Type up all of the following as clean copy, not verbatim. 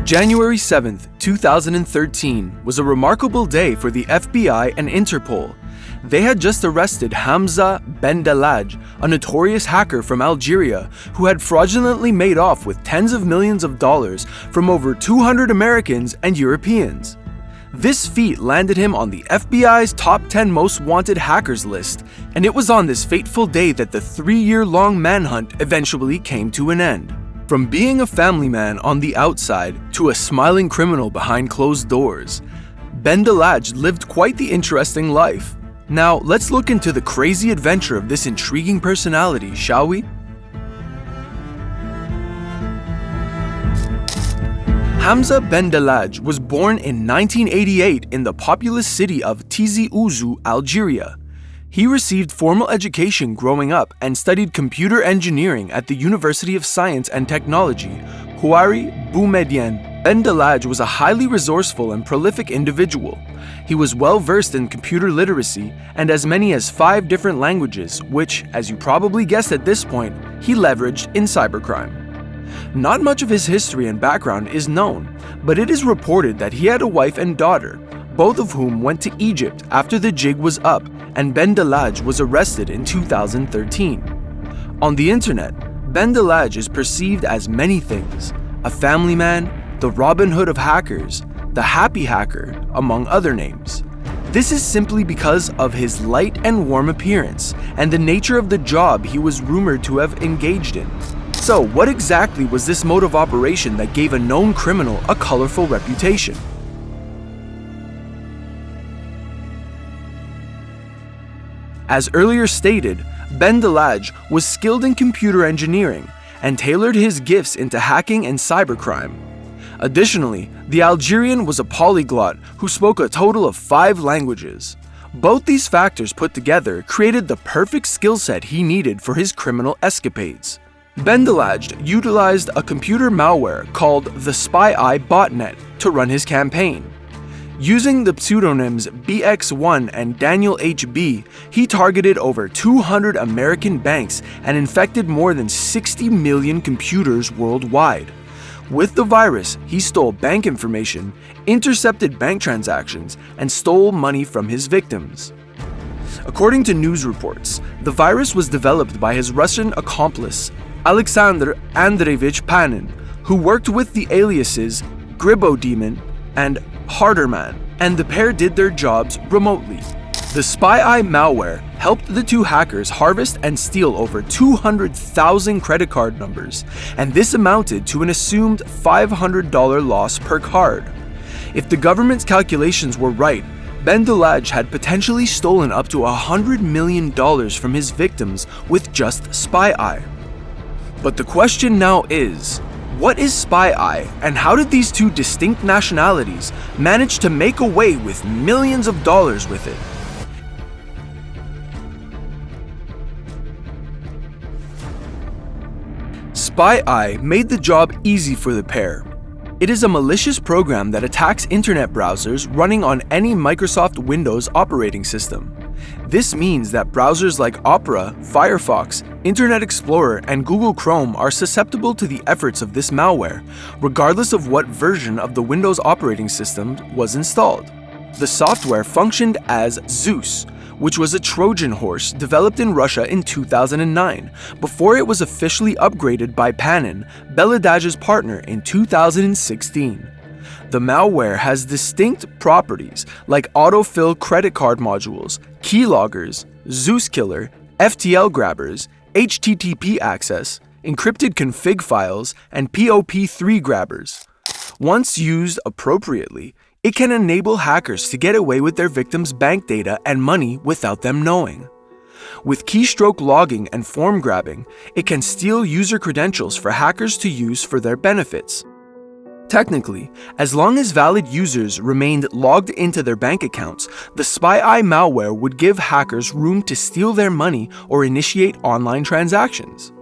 January 7, 2013 was a remarkable day for the FBI and Interpol. They had just arrested Hamza Bendelladj, a notorious hacker from Algeria who had fraudulently made off with tens of millions of dollars from over 200 Americans and Europeans. This feat landed him on the FBI's top 10 most wanted hackers list, and it was on this fateful day that the 3-year-long manhunt eventually came to an end. From being a family man on the outside to a smiling criminal behind closed doors, Bendelladj lived quite the interesting life. Now, let's look into the crazy adventure of this intriguing personality, shall we? Hamza Bendelladj was born in 1988 in the populous city of Tizi Ouzou, Algeria. He received formal education growing up and studied computer engineering at the University of Science and Technology, Houari Boumediene. Bendelladj was a highly resourceful and prolific individual. He was well versed in computer literacy and as many as 5 different languages, which, as you probably guessed at this point, he leveraged in cybercrime. Not much of his history and background is known, but it is reported that he had a wife and daughter, both of whom went to Egypt after the jig was up and Bendelladj was arrested in 2013. On the internet, Bendelladj is perceived as many things: a family man, the Robin Hood of hackers, the happy hacker, among other names. This is simply because of his light and warm appearance and the nature of the job he was rumored to have engaged in. So, what exactly was this mode of operation that gave a known criminal a colorful reputation? As earlier stated, Bendelladj was skilled in computer engineering and tailored his gifts into hacking and cybercrime. Additionally, the Algerian was a polyglot who spoke a total of 5 languages. Both these factors put together created the perfect skill set he needed for his criminal escapades. Bendelladj utilized a computer malware called the Spyeye botnet to run his campaign. Using the pseudonyms BX1 and Daniel HB, he targeted over 200 American banks and infected more than 60 million computers worldwide. With the virus, he stole bank information, intercepted bank transactions, and stole money from his victims. According to news reports, the virus was developed by his Russian accomplice, Alexander Andreevich Panin, who worked with the aliases Gribodemon and Harderman, and the pair did their jobs remotely. The Spyeye malware helped the 2 hackers harvest and steal over 200,000 credit card numbers, and this amounted to an assumed $500 loss per card. If the government's calculations were right, Bendelladj had potentially stolen up to $100 million from his victims with just Spyeye. But the question now is, what is Spyeye, and how did these 2 distinct nationalities manage to make away with millions of dollars with it? Spyeye made the job easy for the pair. It is a malicious program that attacks internet browsers running on any Microsoft Windows operating system. This means that browsers like Opera, Firefox, Internet Explorer, and Google Chrome are susceptible to the efforts of this malware, regardless of what version of the Windows operating system was installed. The software functioned as Zeus, which was a Trojan horse developed in Russia in 2009, before it was officially upgraded by Panin, Bendelladj's partner, in 2016. The malware has distinct properties like autofill credit card modules, keyloggers, Zeus killer, FTL grabbers, HTTP access, encrypted config files, and POP3 grabbers. Once used appropriately, it can enable hackers to get away with their victims' bank data and money without them knowing. With keystroke logging and form grabbing, it can steal user credentials for hackers to use for their benefits. Technically, as long as valid users remained logged into their bank accounts, the Spyeye malware would give hackers room to steal their money or initiate online transactions.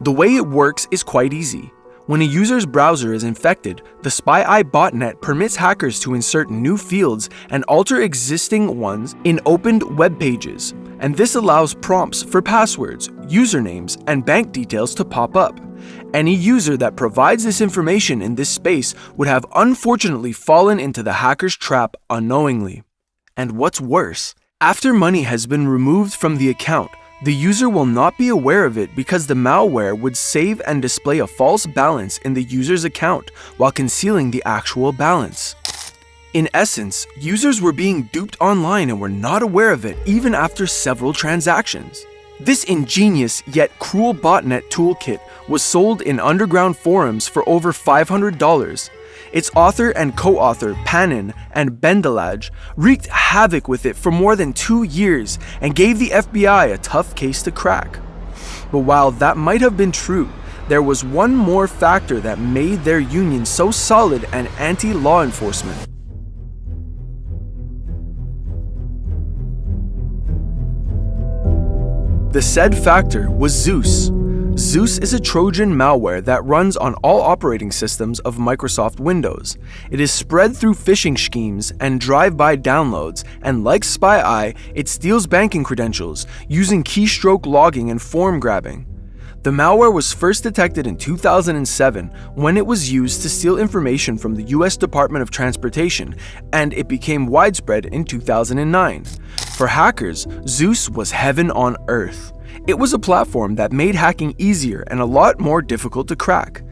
The way it works is quite easy. When a user's browser is infected, the Spyeye botnet permits hackers to insert new fields and alter existing ones in opened web pages, and this allows prompts for passwords, usernames, and bank details to pop up. Any user that provides this information in this space would have unfortunately fallen into the hacker's trap unknowingly. And what's worse, after money has been removed from the account, the user will not be aware of it because the malware would save and display a false balance in the user's account while concealing the actual balance. In essence, users were being duped online and were not aware of it even after several transactions. This ingenious yet cruel botnet toolkit was sold in underground forums for over $500. Its author and co-author Panin and Bendelladj wreaked havoc with it for more than 2 years and gave the FBI a tough case to crack. But while that might have been true, there was one more factor that made their union so solid and anti-law enforcement. The said factor was Zeus. Zeus is a Trojan malware that runs on all operating systems of Microsoft Windows. It is spread through phishing schemes and drive-by downloads, and like Spyeye, it steals banking credentials using keystroke logging and form grabbing. The malware was first detected in 2007 when it was used to steal information from the US Department of Transportation, and it became widespread in 2009. For hackers, Zeus was heaven on earth. It was a platform that made hacking easier and a lot more difficult to crack.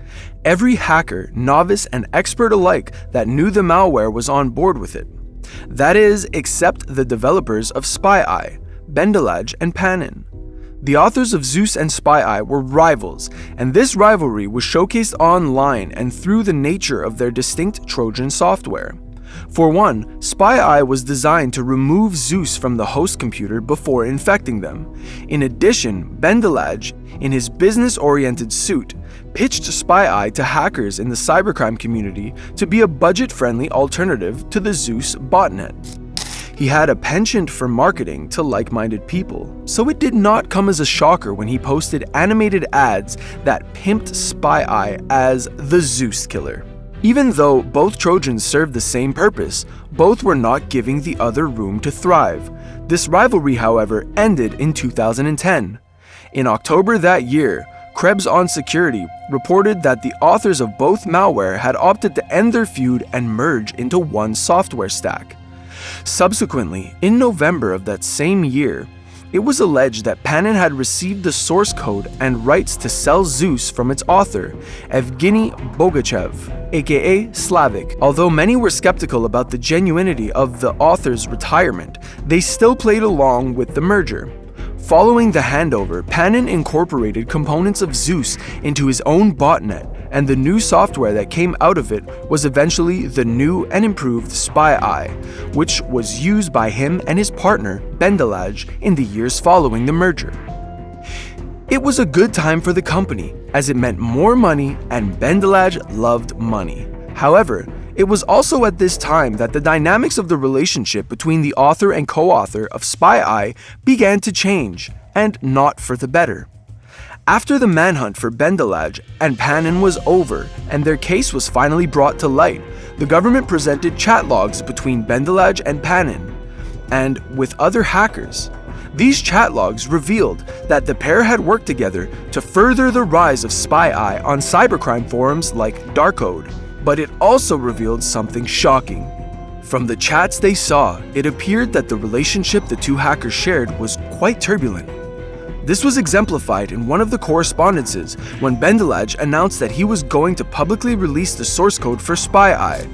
Every hacker, novice and expert alike that knew the malware was on board with it. That is, except the developers of Spyeye, Bendelladj and Panin. The authors of Zeus and Spyeye were rivals, and this rivalry was showcased online and through the nature of their distinct Trojan software. For one, Spyeye was designed to remove Zeus from the host computer before infecting them. In addition, Bendelladj, in his business-oriented suit, pitched Spyeye to hackers in the cybercrime community to be a budget-friendly alternative to the Zeus botnet. He had a penchant for marketing to like-minded people, so it did not come as a shocker when he posted animated ads that pimped Spyeye as the Zeus killer. Even though both Trojans served the same purpose, both were not giving the other room to thrive. This rivalry, however, ended in 2010. In October that year, Krebs on Security reported that the authors of both malware had opted to end their feud and merge into one software stack. Subsequently, in November of that same year, it was alleged that Panin had received the source code and rights to sell Zeus from its author, Evgeny Bogachev, aka Slavic. Although many were skeptical about the genuinity of the author's retirement, they still played along with the merger. Following the handover, Panin incorporated components of Zeus into his own botnet, and the new software that came out of it was eventually the new and improved Spyeye, which was used by him and his partner, Bendelladj, in the years following the merger. It was a good time for the company, as it meant more money, and Bendelladj loved money. However, it was also at this time that the dynamics of the relationship between the author and co-author of Spyeye began to change, and not for the better. After the manhunt for Bendelladj and Panin was over and their case was finally brought to light, the government presented chat logs between Bendelladj and Panin, and with other hackers. These chat logs revealed that the pair had worked together to further the rise of Spyeye on cybercrime forums like Darkcode. But it also revealed something shocking. From the chats they saw, it appeared that the relationship the two hackers shared was quite turbulent. This was exemplified in one of the correspondences when Bendelladj announced that he was going to publicly release the source code for Spyeye,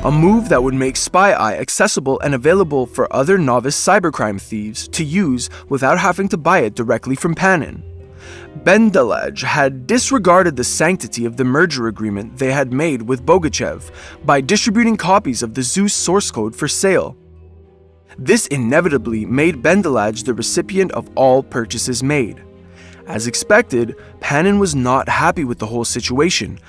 a move that would make Spyeye accessible and available for other novice cybercrime thieves to use without having to buy it directly from Panin. Bendelladj had disregarded the sanctity of the merger agreement they had made with Bogachev by distributing copies of the Zeus source code for sale. This inevitably made Bendelladj the recipient of all purchases made. As expected, Panin was not happy with the whole situation,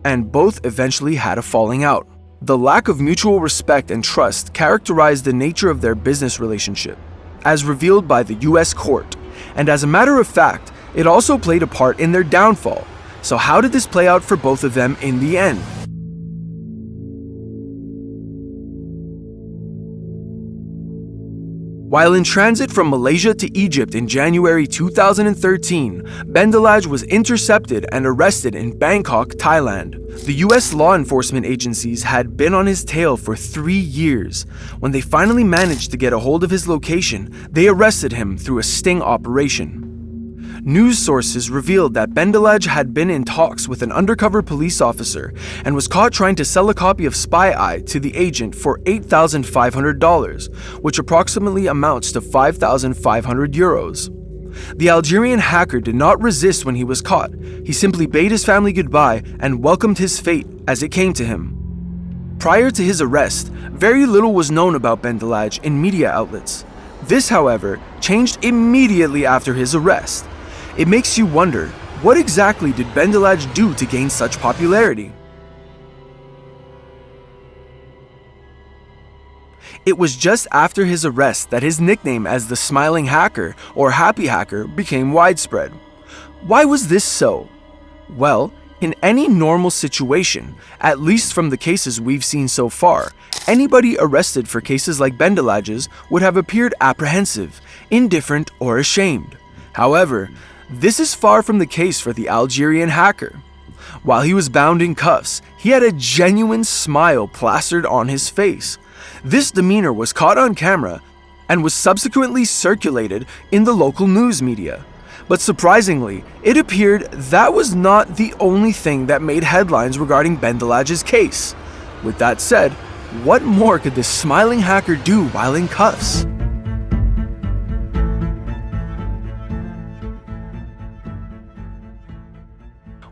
and both eventually had a falling out. The lack of mutual respect and trust characterized the nature of their business relationship, as revealed by the US court, and as a matter of fact, it also played a part in their downfall. So how did this play out for both of them in the end? While in transit from Malaysia to Egypt in January 2013, Bendelladj was intercepted and arrested in Bangkok, Thailand. The US law enforcement agencies had been on his tail for 3 years. When they finally managed to get a hold of his location, they arrested him through a sting operation. News sources revealed that Bendelladj had been in talks with an undercover police officer and was caught trying to sell a copy of Spyeye to the agent for $8,500, which approximately amounts to 5,500 euros. The Algerian hacker did not resist when he was caught. He simply bade his family goodbye and welcomed his fate as it came to him. Prior to his arrest, very little was known about Bendelladj in media outlets. This, however, changed immediately after his arrest. It makes you wonder, what exactly did Bendelladj do to gain such popularity? It was just after his arrest that his nickname as the Smiling Hacker or Happy Hacker became widespread. Why was this so? Well, in any normal situation, at least from the cases we've seen so far, anybody arrested for cases like Bendelladj's would have appeared apprehensive, indifferent, or ashamed. However, this is far from the case for the Algerian hacker. While he was bound in cuffs, he had a genuine smile plastered on his face. This demeanor was caught on camera and was subsequently circulated in the local news media. But surprisingly, it appeared that was not the only thing that made headlines regarding Bendelladj's case. With that said, what more could this smiling hacker do while in cuffs?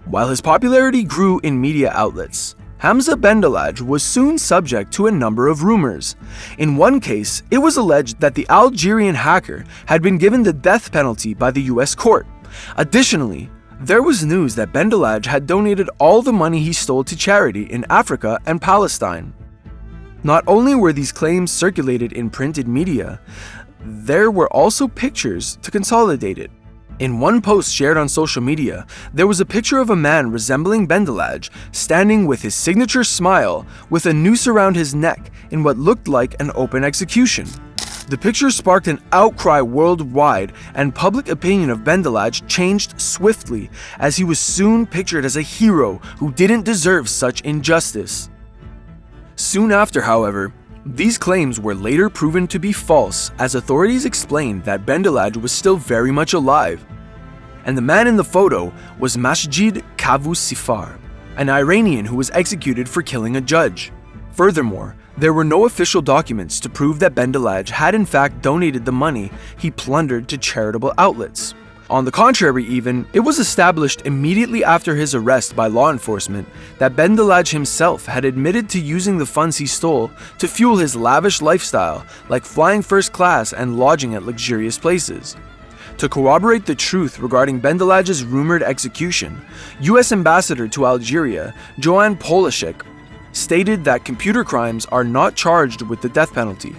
While his popularity grew in media outlets, Hamza Bendelladj was soon subject to a number of rumors. In one case, it was alleged that the Algerian hacker had been given the death penalty by the US court. Additionally, there was news that Bendelladj had donated all the money he stole to charity in Africa and Palestine. Not only were these claims circulated in printed media, there were also pictures to consolidate it. In one post shared on social media, there was a picture of a man resembling Bendelladj standing with his signature smile with a noose around his neck in what looked like an open execution. The picture sparked an outcry worldwide, and public opinion of Bendelladj changed swiftly as he was soon pictured as a hero who didn't deserve such injustice. Soon after, however, these claims were later proven to be false as authorities explained that Bendelladj was still very much alive, and the man in the photo was Masjid Kavu Sifar, an Iranian who was executed for killing a judge. Furthermore, there were no official documents to prove that Bendelladj had in fact donated the money he plundered to charitable outlets. On the contrary even, it was established immediately after his arrest by law enforcement that Bendelladj himself had admitted to using the funds he stole to fuel his lavish lifestyle, like flying first class and lodging at luxurious places. To corroborate the truth regarding Bendelladj's rumored execution, US Ambassador to Algeria, Joanne Polashek, stated that computer crimes are not charged with the death penalty.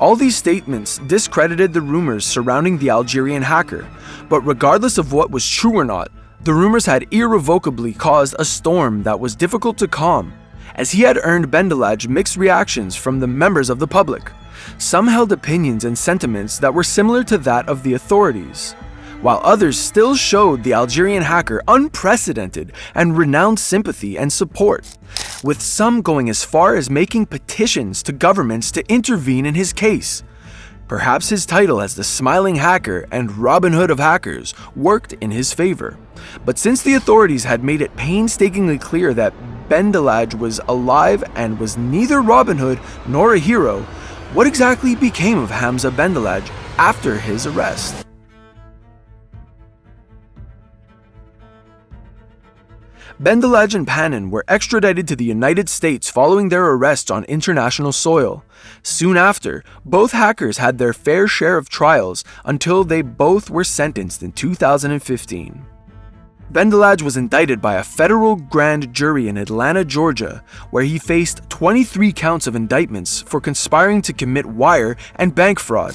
All these statements discredited the rumors surrounding the Algerian hacker, but regardless of what was true or not, the rumors had irrevocably caused a storm that was difficult to calm, as he had earned Bendelladj mixed reactions from the members of the public. Some held opinions and sentiments that were similar to that of the authorities, while others still showed the Algerian hacker unprecedented and renowned sympathy and support, with some going as far as making petitions to governments to intervene in his case. Perhaps his title as the Smiling Hacker and Robin Hood of hackers worked in his favor. But since the authorities had made it painstakingly clear that Bendelladj was alive and was neither Robin Hood nor a hero, what exactly became of Hamza Bendelladj after his arrest? Bendelladj and Panin were extradited to the United States following their arrest on international soil. Soon after, both hackers had their fair share of trials until they both were sentenced in 2015. Bendelladj was indicted by a federal grand jury in Atlanta, Georgia, where he faced 23 counts of indictments for conspiring to commit wire and bank fraud.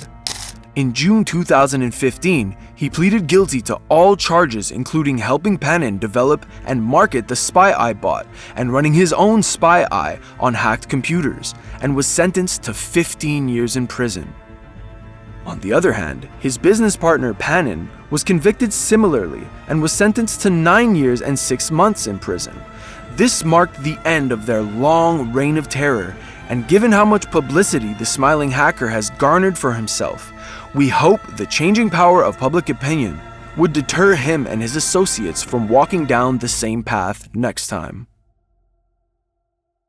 In June 2015, he pleaded guilty to all charges, including helping Panin develop and market the Spyeye bot and running his own Spyeye on hacked computers, and was sentenced to 15 years in prison. On the other hand, his business partner Panin was convicted similarly and was sentenced to 9 years and 6 months in prison. This marked the end of their long reign of terror, and given how much publicity the smiling hacker has garnered for himself, we hope the changing power of public opinion would deter him and his associates from walking down the same path next time.